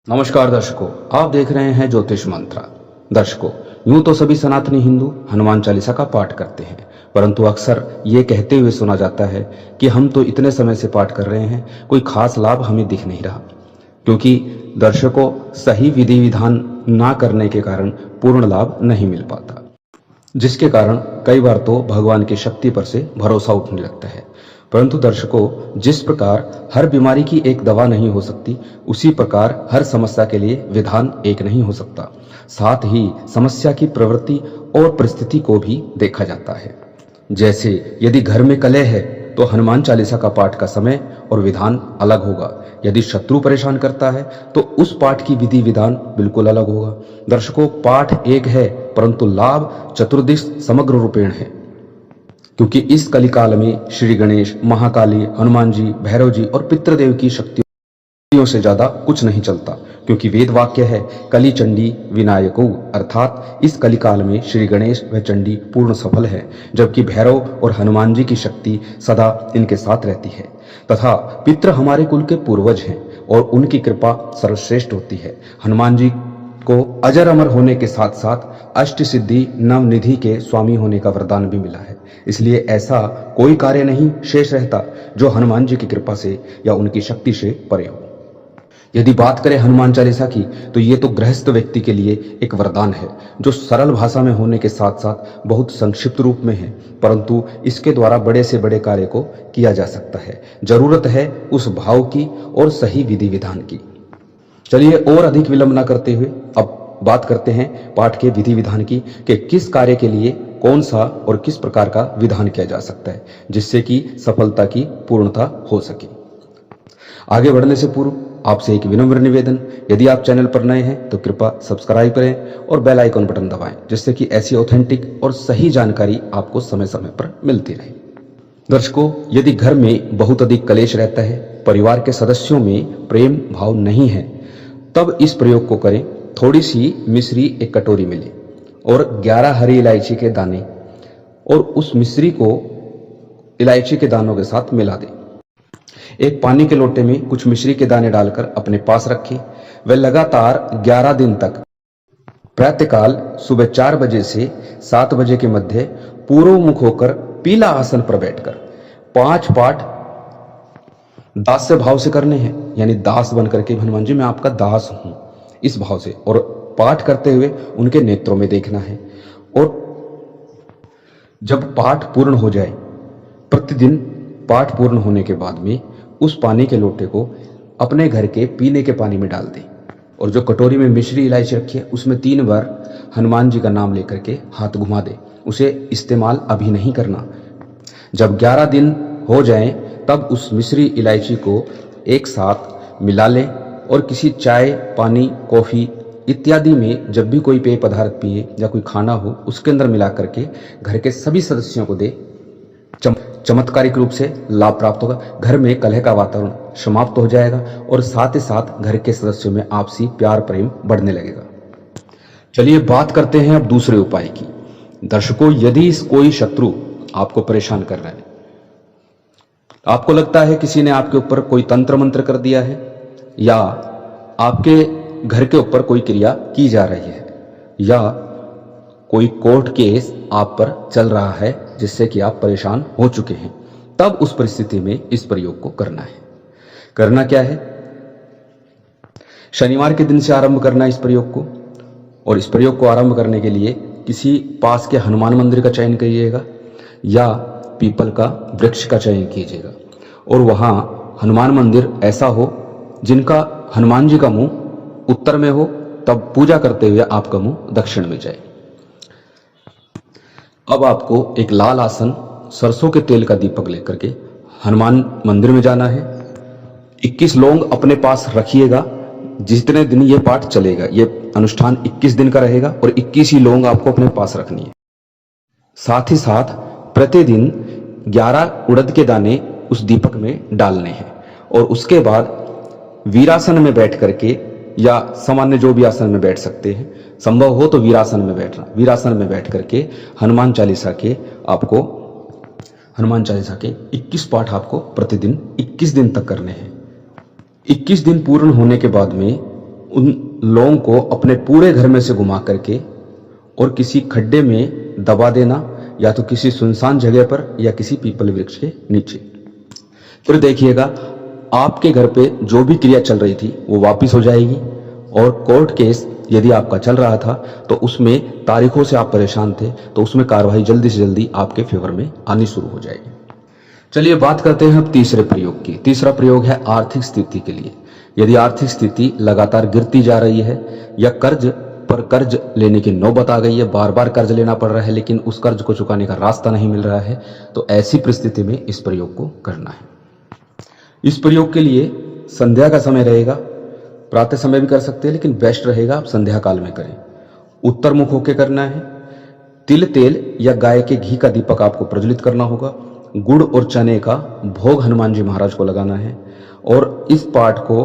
नमस्कार दर्शकों, आप देख रहे हैं ज्योतिष मंत्रा। दर्शकों, यूं तो सभी सनातनी हिंदू हनुमान चालीसा का पाठ करते हैं, परंतु अक्सर ये कहते हुए सुना जाता है कि हम तो इतने समय से पाठ कर रहे हैं, कोई खास लाभ हमें दिख नहीं रहा। क्योंकि दर्शकों, सही विधि विधान ना करने के कारण पूर्ण लाभ नहीं मिल पाता, जिसके कारण कई बार तो भगवान की शक्ति पर से भरोसा उठने लगता है। परंतु दर्शकों, जिस प्रकार हर बीमारी की एक दवा नहीं हो सकती, उसी प्रकार हर समस्या के लिए विधान एक नहीं हो सकता। साथ ही समस्या की प्रवृत्ति और परिस्थिति को भी देखा जाता है। जैसे यदि घर में कलह है तो हनुमान चालीसा का पाठ का समय और विधान अलग होगा। यदि शत्रु परेशान करता है तो उस पाठ की विधि विधान बिल्कुल अलग होगा। दर्शकों, पाठ एक है परंतु लाभ चतुर्दिश समग्र रूपेण है। क्योंकि इस कलिकाल में श्री गणेश, महाकाली, हनुमान जी, भैरव जी और पितृदेव की शक्तियों से ज्यादा कुछ नहीं चलता। क्योंकि वेद वाक्य है, कली चंडी विनायको, अर्थात इस कलिकाल में श्री गणेश व चंडी पूर्ण सफल है, जबकि भैरव और हनुमान जी की शक्ति सदा इनके साथ रहती है। तथा पितृ हमारे कुल के पूर्वज हैं और उनकी कृपा सर्वश्रेष्ठ होती है। हनुमान जी को अजर अमर होने के साथ साथ अष्ट सिद्धि नवनिधि के स्वामी होने का वरदान भी मिला है। इसलिए ऐसा कोई कार्य नहीं शेष रहता जो हनुमान जी की कृपा से या उनकी शक्ति से परे हो। यदि बात करें हनुमान चालीसा की, तो ये तो गृहस्थ व्यक्ति के लिए एक वरदान है, जो सरल भाषा में होने के साथ साथ बहुत संक्षिप्त रूप में है, परंतु इसके द्वारा बड़े से बड़े कार्य को किया जा सकता है। जरूरत है उस भाव की और सही विधि विधान की। चलिए और अधिक विलंब न करते हुए अब बात करते हैं पाठ के विधि विधान की, कि किस कार्य के लिए कौन सा और किस प्रकार का विधान किया जा सकता है, जिससे कि सफलता की पूर्णता हो सके। आगे बढ़ने से पूर्व आपसे एक विनम्र निवेदन, यदि आप चैनल पर नए हैं तो कृपया सब्सक्राइब करें और बेल आइकन बटन दबाएं, जिससे कि ऐसी ऑथेंटिक और सही जानकारी आपको समय समय पर मिलती रहे। दर्शकों, यदि घर में बहुत अधिक कलेश रहता है, परिवार के सदस्यों में प्रेम भाव नहीं है, तब इस प्रयोग को करें। थोड़ी सी मिश्री एक कटोरी में लें और 11 हरी इलायची के दाने और उस मिश्री को इलायची के दानों के साथ मिला दें। एक पानी के लोटे में कुछ मिश्री के दाने डालकर अपने पास रखें। वह लगातार 11 दिन तक प्रातःकाल सुबह 4 बजे से 7 बजे के मध्य पूर्व मुख होकर पीला आसन पर बैठकर 5 पाठ दास से भाव से करने हैं। यानी दास बन करके, हनुमान जी मैं आपका दास हूं, इस भाव से, और पाठ करते हुए उनके नेत्रों में देखना है। और जब पाठ पूर्ण हो जाए, प्रतिदिन पाठ पूर्ण होने के बाद में उस पानी के लोटे को अपने घर के पीने के पानी में डाल दें और जो कटोरी में मिश्री इलायची रखी है उसमें 3 बार हनुमान जी का नाम लेकर के हाथ घुमा दें। उसे इस्तेमाल अभी नहीं करना। जब 11 दिन हो जाएं, तब उस मिश्री इलायची को एक साथ मिला लें और किसी चाय, पानी, कॉफी इत्यादि में जब भी कोई पेय पदार्थ पिए या कोई खाना हो, उसके अंदर मिला करके घर के सभी सदस्यों को दे। चमत्कारिक रूप से लाभ प्राप्त होगा। घर में कलह का वातावरण समाप्त हो जाएगा और साथ ही साथ घर के सदस्यों में आपसी प्यार प्रेम बढ़ने लगेगा। चलिए बात करते हैं अब दूसरे उपाय की। दर्शकों, यदि कोई शत्रु आपको परेशान कर रहा है, आपको लगता है किसी ने आपके ऊपर कोई तंत्र मंत्र कर दिया है या आपके घर के ऊपर कोई क्रिया की जा रही है या कोई कोर्ट केस आप पर चल रहा है जिससे कि आप परेशान हो चुके हैं, तब उस परिस्थिति में इस प्रयोग को करना है। करना क्या है? शनिवार के दिन से आरंभ करना है इस प्रयोग को। और इस प्रयोग को आरंभ करने के लिए किसी पास के हनुमान मंदिर का चयन करिएगा या पीपल का वृक्ष का चयन कीजिएगा और वहां हनुमान मंदिर ऐसा हो जिनका हनुमान जी का मुंह उत्तर में हो, तब पूजा करते हुए आपका मुंह दक्षिण में जाए। अब आपको एक लाल आसन, सरसों के तेल का दीपक लेकर के हनुमान मंदिर में जाना है। 21 लौंग अपने पास रखिएगा। जितने दिन ये पाठ चलेगा, ये अनुष्ठान 21 दिन का रहेगा और 21 ही लौंग आपको अपने पास रखनी है। साथ ही साथ प्रतिदिन 11 उड़द के दाने उस दीपक में डालने हैं और उसके बाद वीरासन में बैठ करके या सामान्य जो भी आसन में बैठ सकते हैं, संभव हो तो वीरासन में बैठना। वीरासन में बैठ करके हनुमान चालीसा के 21 पाठ आपको प्रतिदिन 21 दिन तक करने हैं। 21 दिन पूर्ण होने के बाद में उन लौंग को अपने पूरे घर में से घुमा करके और किसी खड्डे में दबा देना, या तो किसी सुनसान जगह पर या किसी पीपल वृक्ष के नीचे। फिर देखिएगा आपके घर पे जो भी क्रिया चल रही थी वो वापस हो जाएगी, और कोर्ट केस यदि आपका चल रहा था तो उसमें तारीखों से आप परेशान थे तो उसमें कार्रवाई जल्दी से जल्दी आपके फेवर में आनी शुरू हो जाएगी। चलिए बात करते हैं अब तीसरे प्रयोग की। तीसरा प्रयोग है आर्थिक स्थिति के लिए। यदि आर्थिक स्थिति लगातार गिरती जा रही है या कर्ज पर कर्ज लेने की नौबत आ गई है, बार बार कर्ज लेना पड़ रहा है लेकिन उस कर्ज को चुकाने का रास्ता नहीं मिल रहा है, तो ऐसी परिस्थिति में इस प्रयोग को करना है। इस प्रयोग के लिए संध्या का समय रहेगा, प्रातः समय भी कर सकते हैं लेकिन बेस्ट रहेगा आप संध्या काल में करें। उत्तर मुख होकर करना है। तिल तेल या गाय के घी का दीपक आपको प्रज्वलित करना होगा। गुड़ और चने का भोग हनुमान जी महाराज को लगाना है, और इस पाठ को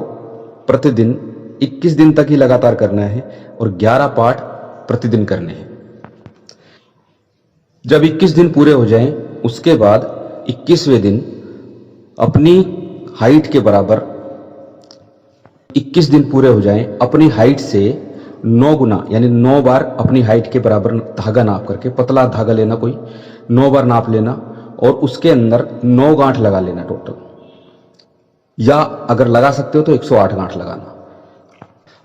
प्रतिदिन 21 दिन तक ही लगातार करना है, और 11 पाठ प्रतिदिन करने हैं। जब 21 दिन पूरे हो जाएं, उसके बाद 21वें दिन अपनी हाइट के बराबर 21 दिन पूरे हो जाएं, अपनी हाइट से 9 गुना यानी 9 बार अपनी हाइट के बराबर धागा नाप करके, पतला धागा लेना कोई, 9 बार नाप लेना और उसके अंदर 9 गांठ लगा लेना टोटल, या अगर लगा सकते हो तो 108 गांठ लगाना।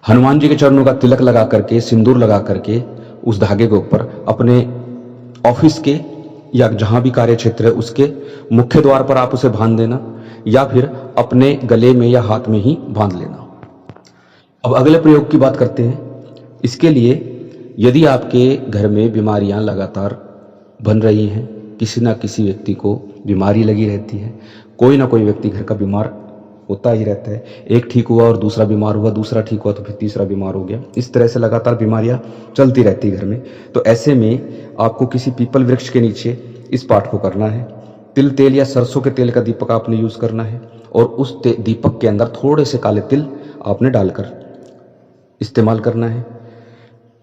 हनुमान जी के चरणों का तिलक लगा करके, सिंदूर लगा करके उस धागे के ऊपर अपने ऑफिस के या जहां भी कार्य क्षेत्र है उसके मुख्य द्वार पर आप उसे बांध देना, या फिर अपने गले में या हाथ में ही बांध लेना। अब अगले प्रयोग की बात करते हैं। इसके लिए यदि आपके घर में बीमारियां लगातार बन रही हैं, किसी ना किसी व्यक्ति को बीमारी लगी रहती है, कोई ना कोई व्यक्ति घर का बीमार होता ही रहता है, एक ठीक हुआ और दूसरा बीमार हुआ, दूसरा ठीक हुआ तो फिर तीसरा बीमार हो गया, इस तरह से लगातार बीमारियां चलती रहती है घर में। तो ऐसे में आपको किसी पीपल वृक्ष के नीचे इस पाठ को करना है। तिल तेल या सरसों के तेल का दीपक आपने यूज करना है, और उस दीपक के अंदर थोड़े से काले तिल आपने डालकर इस्तेमाल करना है।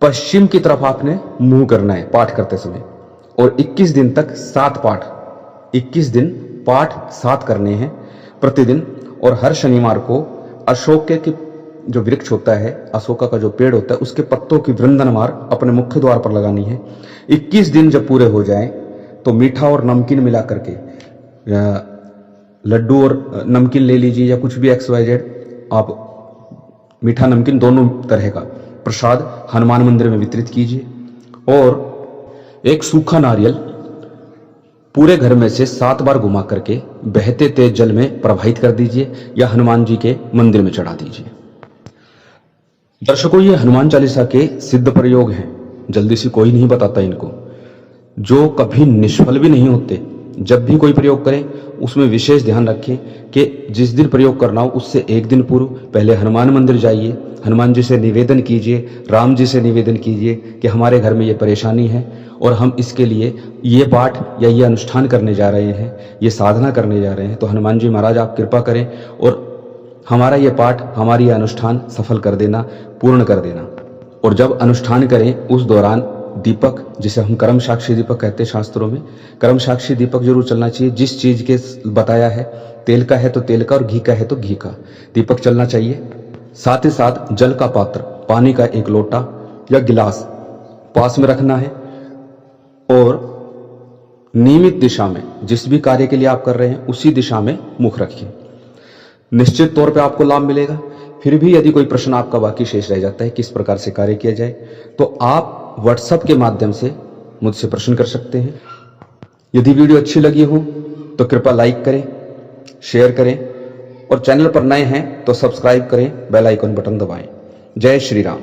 पश्चिम की तरफ आपने मुंह करना है पाठ करते समय, और 21 दिन तक 7 पाठ, 21 दिन पाठ 7 करने हैं प्रतिदिन। और हर शनिवार को अशोक के जो वृक्ष होता है, अशोका का जो पेड़ होता है, उसके पत्तों की वृंदनमार अपने मुख्य द्वार पर लगानी है। 21 दिन जब पूरे हो जाएं तो मीठा और नमकीन मिला करके, लड्डू और नमकीन ले लीजिए या कुछ भी XYZ, आप मीठा नमकीन दोनों तरह का प्रसाद हनुमान मंदिर में वितरित कीजिए, और एक सूखा नारियल पूरे घर में से 7 बार घुमा करके बहते तेज जल में प्रवाहित कर दीजिए या हनुमान जी के मंदिर में चढ़ा दीजिए। दर्शकों, ये हनुमान चालीसा के सिद्ध प्रयोग हैं, जल्दी से कोई नहीं बताता इनको, जो कभी निष्फल भी नहीं होते। जब भी कोई प्रयोग करें उसमें विशेष ध्यान रखें कि जिस दिन प्रयोग करना हो उससे एक दिन पूर्व पहले हनुमान मंदिर जाइए, हनुमान जी से निवेदन कीजिए, राम जी से निवेदन कीजिए कि हमारे घर में ये परेशानी है और हम इसके लिए ये पाठ या ये अनुष्ठान करने जा रहे हैं, ये साधना करने जा रहे हैं, तो हनुमान जी महाराज आप कृपा करें और हमारा ये पाठ, हमारी ये अनुष्ठान सफल कर देना, पूर्ण कर देना। और जब अनुष्ठान करें उस दौरान दीपक, जिसे हम कर्म साक्षी दीपक कहते हैं शास्त्रों में, कर्म साक्षी दीपक जरूर चलना चाहिए। जिस चीज के बताया है, तेल का है तो तेल का और घी का है तो घी का दीपक चलना चाहिए। साथ ही साथ जल का पात्र, पानी का एक लोटा या गिलास पास में रखना है, और नियमित दिशा में जिस भी कार्य के लिए आप कर रहे हैं उसी दिशा में मुख रखिए। निश्चित तौर पे आपको लाभ मिलेगा। फिर भी यदि कोई प्रश्न आपका बाकी शेष रह जाता है किस प्रकार से कार्य किया जाए, तो आप व्हाट्सएप के माध्यम से मुझसे प्रश्न कर सकते हैं। यदि वीडियो अच्छी लगी हो तो कृपया लाइक करें, शेयर करें, और चैनल पर नए हैं तो सब्सक्राइब करें, बेल आइकन बटन दबाएं। जय श्री राम।